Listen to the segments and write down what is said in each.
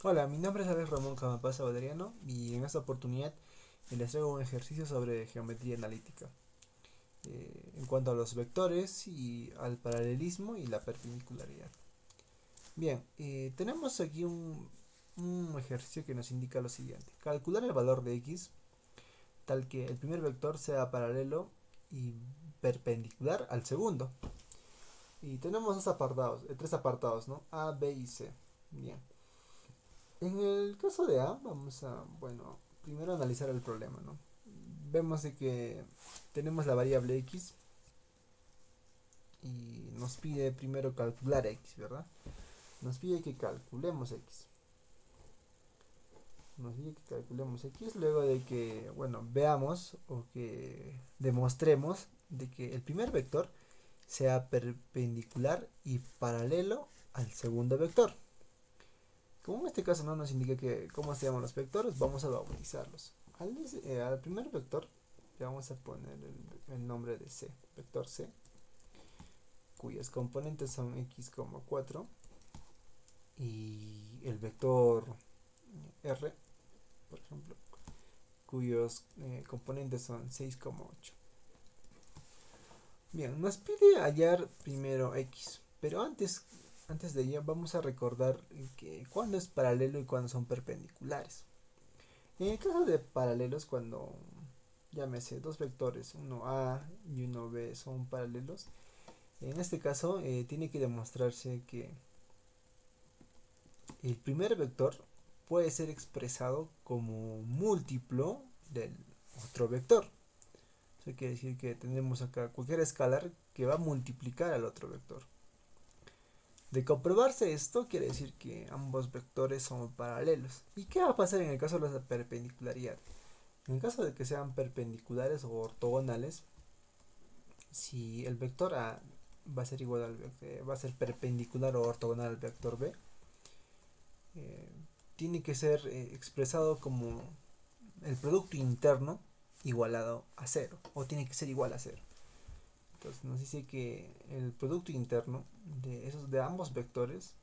Hola, mi nombre es Alex Ramón Camapasa Valeriano y en esta oportunidad les traigo un ejercicio sobre geometría analítica en cuanto a los vectores y al paralelismo y la perpendicularidad. Bien, tenemos aquí un ejercicio que nos indica lo siguiente. Calcular el valor de x tal que el primer vector sea paralelo y perpendicular al segundo. Y tenemos dos apartados, tres apartados, ¿no? A, B y C. Bien. En el caso de A, vamos a, bueno, primero analizar el problema, ¿no? Vemos de que tenemos la variable x y nos pide primero calcular x, ¿verdad? Nos pide que calculemos x. Nos pide que calculemos x luego de que, bueno, veamos o que demostremos de que el primer vector sea perpendicular y paralelo al segundo vector. Como en este caso no nos indica que cómo se llaman los vectores, vamos a bautizarlos. Al primer vector le vamos a poner el nombre de C, vector C, cuyas componentes son x, 4 y el vector R, por ejemplo, cuyos componentes son 6,8. Bien, nos pide hallar primero x, pero antes de ello vamos a recordar que cuándo es paralelo y cuándo son perpendiculares. En el caso de paralelos, cuando llámese dos vectores, uno A y uno B son paralelos, en este caso tiene que demostrarse que el primer vector puede ser expresado como múltiplo del otro vector. Eso quiere decir que tenemos acá cualquier escalar que va a multiplicar al otro vector. De comprobarse esto, quiere decir que ambos vectores son paralelos. ¿Y qué va a pasar en el caso de la perpendicularidad? En caso de que sean perpendiculares o ortogonales, si el vector A va a ser igual al va a ser perpendicular o ortogonal al vector B, eh, tiene que ser expresado como el producto interno igualado a cero, o tiene que ser igual a cero. Entonces nos dice que el producto interno de ambos vectores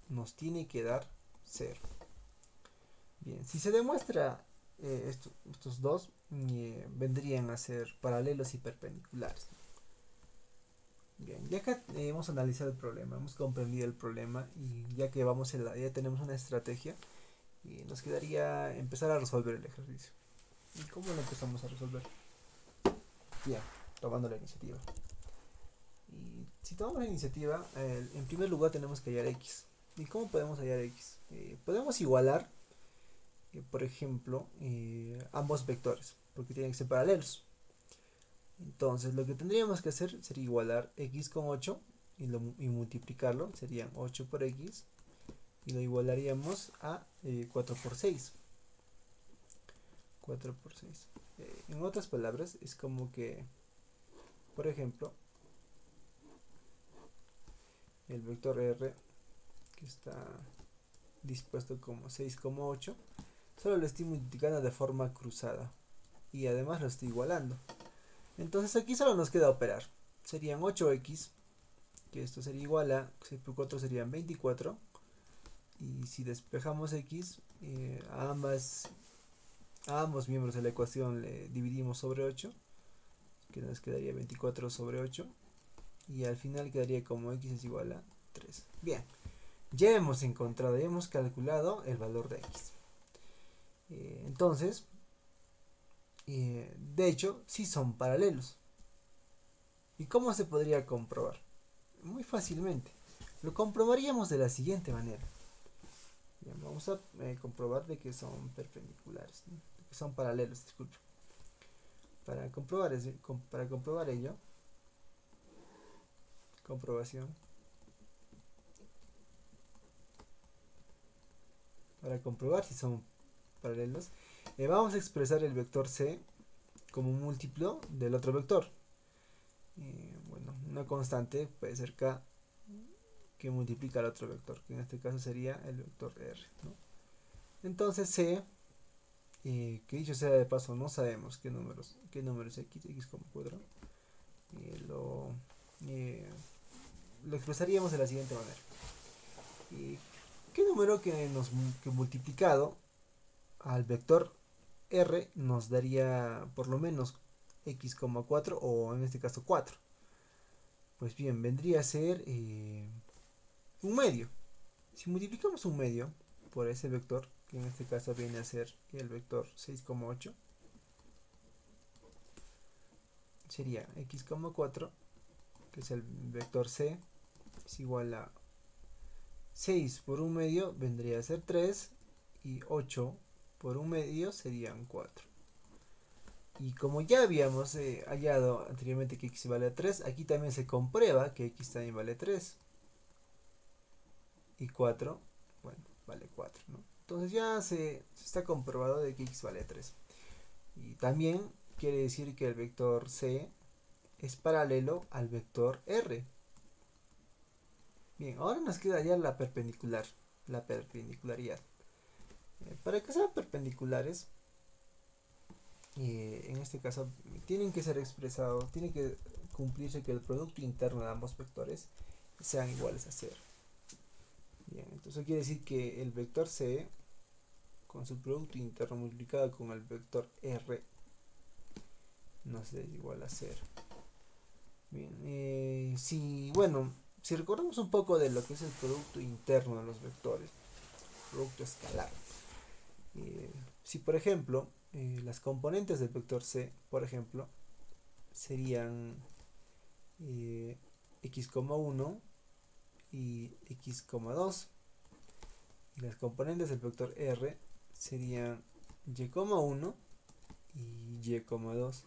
nos tiene que dar cero. Bien, si se demuestra estos dos, vendrían a ser paralelos y perpendiculares. Bien, ya que hemos analizado el problema, hemos comprendido el problema y ya que ya tenemos una estrategia, y nos quedaría empezar a resolver el ejercicio. ¿Y cómo lo empezamos a resolver? Bien, tomando la iniciativa. Y si tomamos la iniciativa, en primer lugar tenemos que hallar x. ¿Y cómo podemos hallar x? Podemos igualar, por ejemplo, ambos vectores, porque tienen que ser paralelos. Entonces lo que tendríamos que hacer sería igualar x con 8 y multiplicarlo, serían 8 por x, y lo igualaríamos a 4 por 6. 4 por 6. En otras palabras, es como que, por ejemplo, el vector r, que está dispuesto como 6,8, solo lo estoy multiplicando de forma cruzada. Y además lo estoy igualando. Entonces aquí solo nos queda operar. Serían 8x, que esto sería igual a 6 por 4 serían 24. Y si despejamos x, a ambos miembros de la ecuación le dividimos sobre 8, que nos quedaría 24 sobre 8. Y al final quedaría como x es igual a 3. Bien, ya hemos encontrado, ya hemos calculado el valor de x. Entonces, de hecho, sí son paralelos. ¿Y cómo se podría comprobar? Muy fácilmente. Lo comprobaríamos de la siguiente manera. Bien, vamos a comprobar de que son perpendiculares, ¿no? De que son paralelos, disculpe. Para comprobar ello, comprobación. Para comprobar si son paralelos, vamos a expresar el vector c como un múltiplo del otro vector. Bueno, una constante puede ser k que multiplica al otro vector, que en este caso sería el vector r, ¿no? Entonces c, que dicho sea de paso, no sabemos qué números x como cuadro, eh, lo, eh, lo expresaríamos de la siguiente manera. ¿Y qué número que multiplicado al vector r nos daría por lo menos x,4 o en este caso 4. Pues bien, vendría a ser un medio. Si multiplicamos un medio por ese vector, que en este caso viene a ser el vector 6,8, sería x,4, que es el vector c, es igual a 6 por un medio vendría a ser 3 y 8 por un medio serían 4. Y como ya habíamos hallado anteriormente que x vale a 3, aquí también se comprueba que x también vale 3. Y 4, bueno, vale 4, ¿no? Entonces ya se está comprobado de que x vale 3. Y también quiere decir que el vector c es paralelo al vector r. Bien, ahora nos queda ya la perpendicularidad. Para que sean perpendiculares, en este caso tienen que ser expresados, tiene que cumplirse que el producto interno de ambos vectores sean iguales a 0. Bien, entonces quiere decir que el vector c con su producto interno multiplicado con el vector r nos da igual a 0. Bien, si recordamos un poco de lo que es el producto interno de los vectores, producto escalar, si por ejemplo las componentes del vector c, por ejemplo, serían x,1 y x,2, y las componentes del vector r serían y,1 y y,2.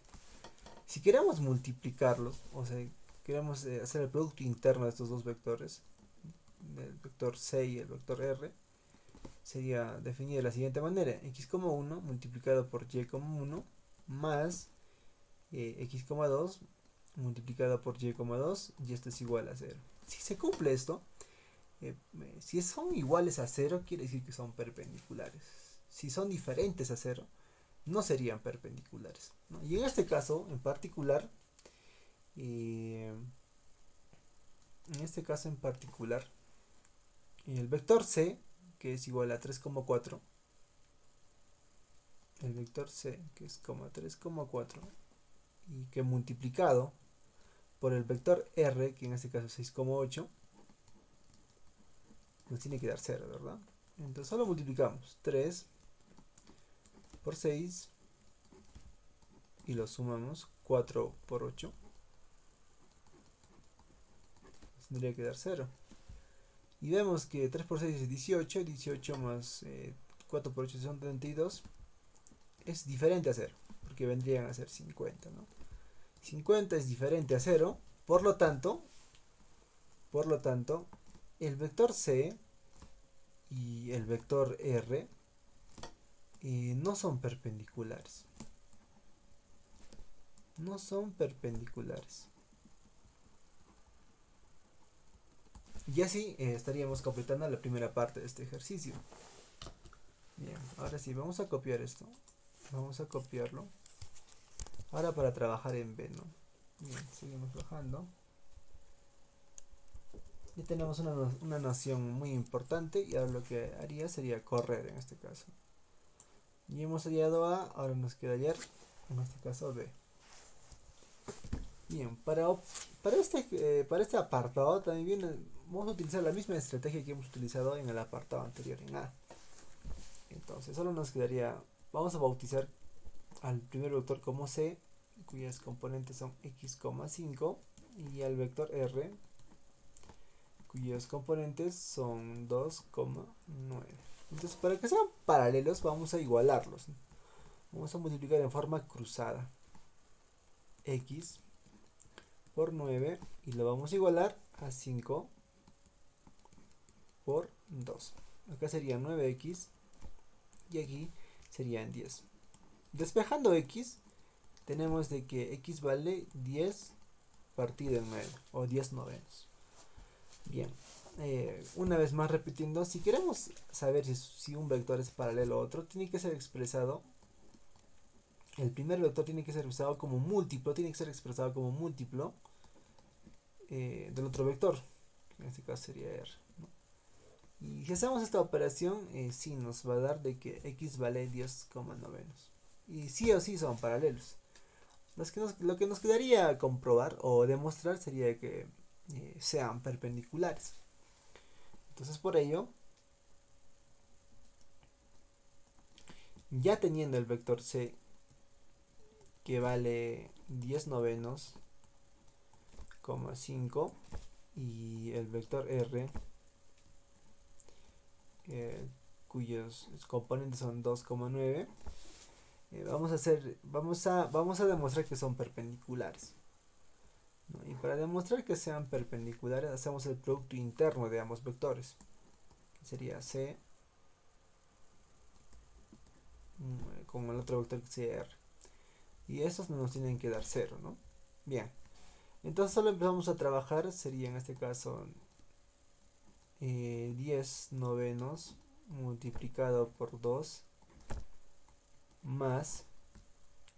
Si queremos multiplicarlos, o sea, queremos hacer el producto interno de estos dos vectores, del vector c y el vector r, sería definido de la siguiente manera: x,1 multiplicado por y,1 más x,2 multiplicado por y,2, y esto es igual a 0. Si se cumple esto, si son iguales a 0, quiere decir que son perpendiculares. Si son diferentes a 0, no serían perpendiculares, ¿no? Y en este caso en particular, el vector c, que es igual a 3,4, el vector c, que es 3,4, y que multiplicado por el vector r, que en este caso es 6,8, nos tiene que dar 0, ¿verdad? Entonces solo multiplicamos 3 por 6 y lo sumamos 4 por 8, nos tendría que dar 0. Y vemos que 3 por 6 es 18, 18 más 4 por 8 son 32, es diferente a 0, porque vendrían a ser 50, ¿no? 50 es diferente a 0, por lo tanto, el vector c y el vector r no son perpendiculares. No son perpendiculares. Y así estaríamos completando la primera parte de este ejercicio. Bien, ahora sí, vamos a copiar esto. Vamos a copiarlo. Ahora para trabajar en B, ¿no? Bien, seguimos bajando. Ya tenemos una noción muy importante, y ahora lo que haría sería correr en este caso. Y hemos hallado A, ahora nos queda hallar, en este caso B. Bien, para este apartado también vamos a utilizar la misma estrategia que hemos utilizado en el apartado anterior, en A. Entonces solo nos quedaría, vamos a bautizar al primer vector como C, cuyas componentes son x,5, y al vector R, cuyos componentes son 2,9. Entonces, para que sean paralelos, vamos a igualarlos. Vamos a multiplicar en forma cruzada x por 9 y lo vamos a igualar a 5 por 2. Acá sería 9x y aquí serían 10. Despejando x, tenemos de que x vale 10 partido en 9, o 10 novenos. Bien, una vez más repitiendo, si queremos saber si un vector es paralelo a otro, tiene que ser expresado, el primer vector tiene que ser expresado como múltiplo, del otro vector, que en este caso sería r, ¿no? Y si hacemos esta operación, sí nos va a dar de que x vale 10,9. Y sí o sí son paralelos. Lo que nos quedaría comprobar o demostrar sería que sean perpendiculares. Entonces por ello, ya teniendo el vector c que vale 10 novenos, 5 y el vector r cuyos componentes son 2,9, vamos a demostrar que son perpendiculares, ¿no? Y para demostrar que sean perpendiculares hacemos el producto interno de ambos vectores, que sería c con el otro vector que sería r, y estos nos tienen que dar 0, ¿no? Bien, entonces solo empezamos a trabajar, sería en este caso 10 novenos multiplicado por 2 más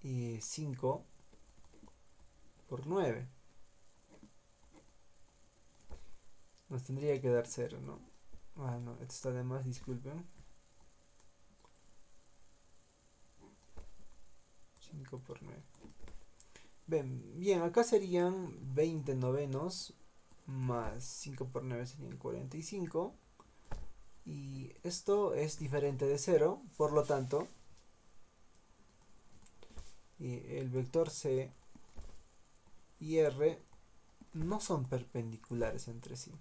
5 por 9. Nos tendría que dar 0, ¿no? Ah, no, esto está de más, disculpen. 5 por 9. Bien, acá serían 20 novenos más 5 por 9 serían 45. Y esto es diferente de 0, por lo tanto, el vector c y r no son perpendiculares entre sí.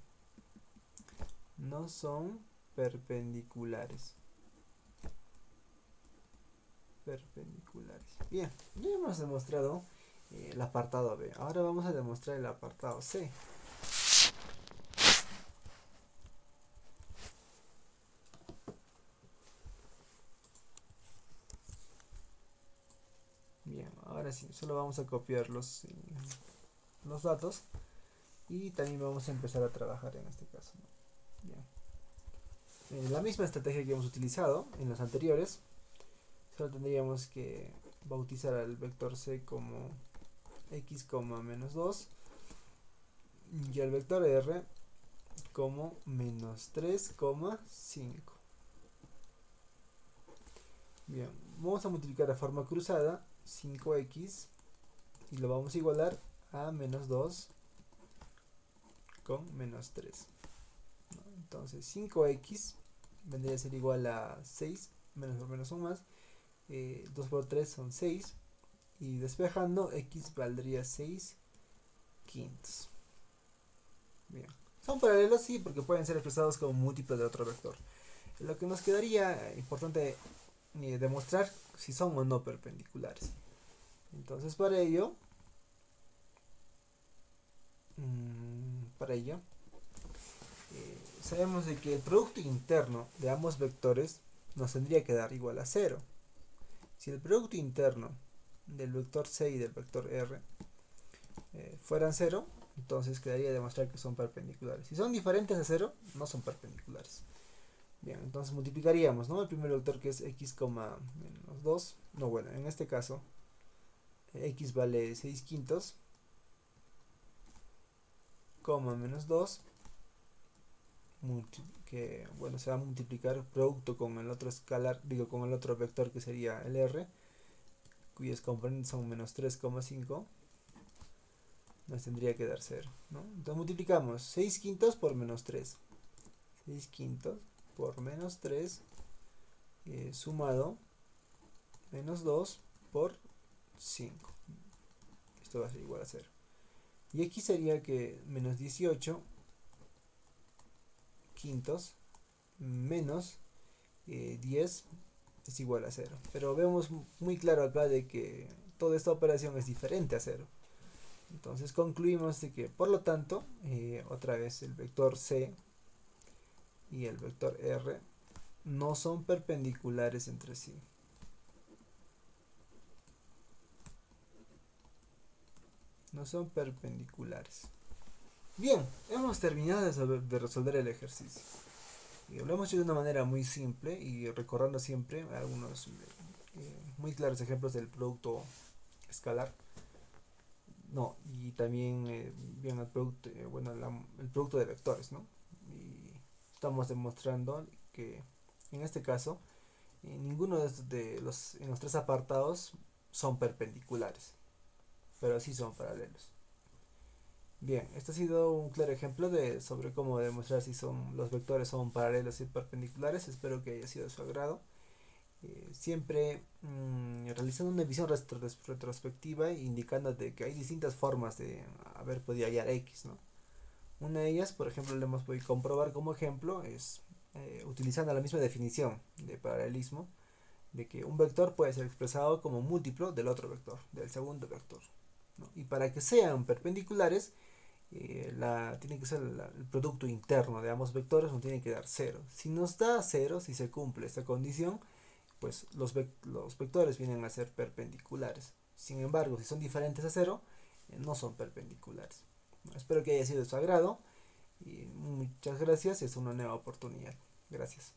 No son perpendiculares. Bien, ya hemos demostrado el apartado B. Ahora vamos a demostrar el apartado C. Bien, ahora sí, solo vamos a copiar los datos y también vamos a empezar a trabajar en este caso, ¿no? Bien. La misma estrategia que hemos utilizado en los anteriores, solo tendríamos que bautizar al vector c como x, menos 2 y al vector r como menos 3,5. Bien, vamos a multiplicar de forma cruzada 5x y lo vamos a igualar a menos 2 con menos 3. Entonces 5x vendría a ser igual a 6, menos por menos son más, 2 por 3 son 6, y despejando x valdría 6 quintos. Bien, son paralelos, sí, porque pueden ser expresados como múltiplos de otro vector. Lo que nos quedaría importante demostrar si son o no perpendiculares. Entonces para ello sabemos de que el producto interno de ambos vectores nos tendría que dar igual a 0. Si el producto interno del vector c y del vector r fueran 0, entonces quedaría demostrar que son perpendiculares. Si son diferentes a 0, no son perpendiculares. Bien, entonces multiplicaríamos, ¿no? El primer vector que es x, menos 2. No, bueno, en este caso x vale 6 quintos, menos 2, que bueno, se va a multiplicar producto con el otro escalar, con el otro vector que sería el r, cuyos componentes son menos 3,5, nos tendría que dar 0, ¿no? Entonces multiplicamos 6 quintos por menos 3. 6 quintos por menos 3 sumado menos 2 por 5. Esto va a ser igual a 0. Y aquí sería que menos 18 quintos menos 10 es igual a 0. Pero vemos muy claro acá de que toda esta operación es diferente a 0. Entonces concluimos de que, por lo tanto, otra vez el vector c y el vector r no son perpendiculares entre sí. No son perpendiculares. Bien, hemos terminado de resolver el ejercicio. Y lo hemos hecho de una manera muy simple y recordando siempre algunos muy claros ejemplos del producto escalar. No, y también bien el producto, el producto de vectores, ¿no? Y estamos demostrando que en este caso ninguno en los tres apartados son perpendiculares, pero sí son paralelos. Bien, este ha sido un claro ejemplo sobre cómo demostrar si los vectores son paralelos y perpendiculares. Espero que haya sido de su agrado. Siempre realizando una visión retrospectiva, indicando de que hay distintas formas de haber podido hallar X, ¿no? Una de ellas, por ejemplo, le hemos podido comprobar como ejemplo, es utilizando la misma definición de paralelismo, de que un vector puede ser expresado como múltiplo del otro vector, del segundo vector, ¿no? Y para que sean perpendiculares, tiene que ser el producto interno de ambos vectores, no tiene que dar cero. Si nos da cero, si se cumple esta condición, pues los vectores vienen a ser perpendiculares. Sin embargo, si son diferentes a cero, no son perpendiculares. Espero que haya sido de su agrado y muchas gracias. Es una nueva oportunidad. Gracias.